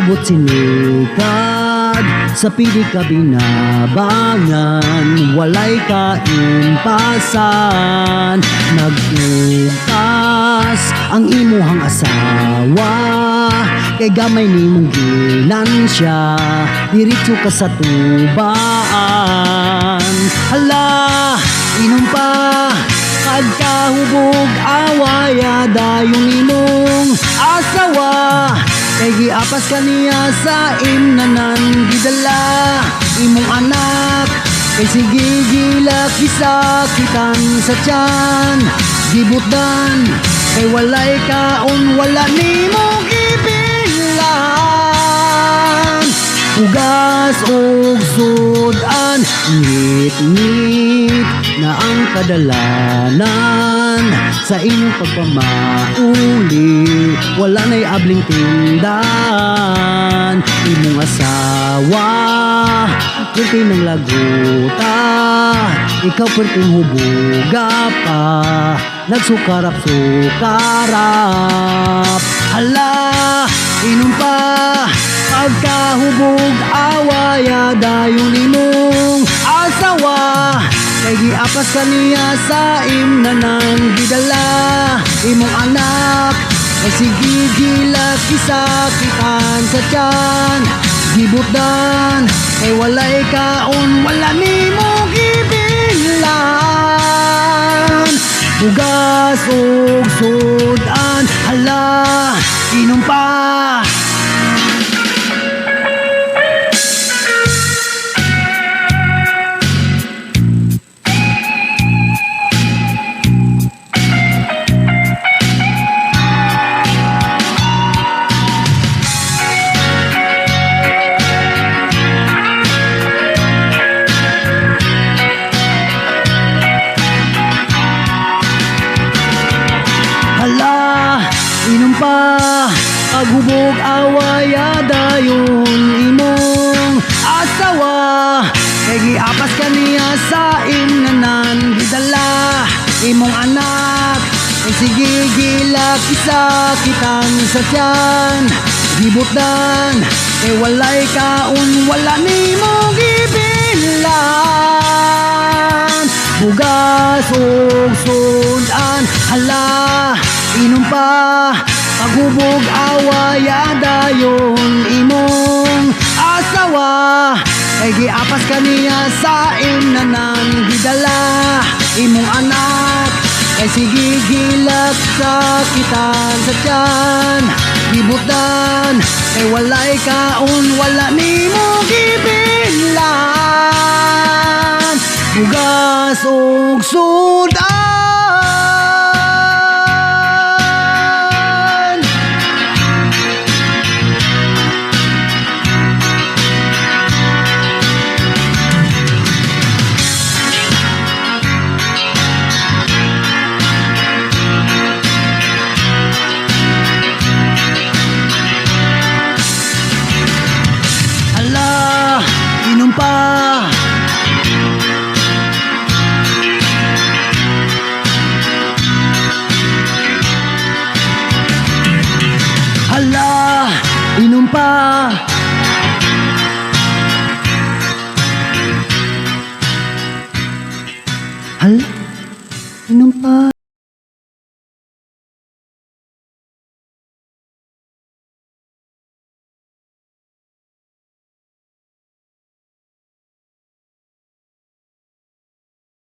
Ubot sinikad sa pidik kabinabangan, walay kaimpasan. Nagtukas ang imuhang asawa, kay gamay nimong ginansya, diretso ka sa tubaan. Hala, inom pa pagkahubog awaya dayong imong asawa, kay giapas ka niya sa imnanan, gidala imong anak, kay sige gilak gisakitan sa tiyan, gibutdan kay walay kaon, wala nimo gibilan. Ugas og sudan, ngit-ngit na ang kadalanan sa inyong pagpamauli, wala na'y abling tindahan. Imong asawa perti ng laguta, ikaw perting hubuga pa, nagsukarap-sukarap. Hala, inom pa pagkahubog awaya dayong imong asawa, kay giapas ka niya sa imnanan, gidala imong anak, kay sige gilak gisakitan sa tiyan, gibutdan kay walay kaon, wala nimo gibilan. Ugas og sudan, hala, inom pa. Inom pa paghubog awaya dayon imong asawa, kay giapas ka niya sa imnanan, gidala imong anak, kay sige gilak gisakitan sa tiyan, gibutdan kay walay kaon, wala nimo gibilan. Bugas og sudan, hala, inom pa paghubog awaya dayon imong asawa, kay giapas ka niya sa imnanan, gidala imong anak, kay sige gilak sakitan sa tiyan, gibutdan kay walay kaon, wala nimo gibilan. Bugas og sudan. Inom pa hala, inom pa. Hala, inom pa.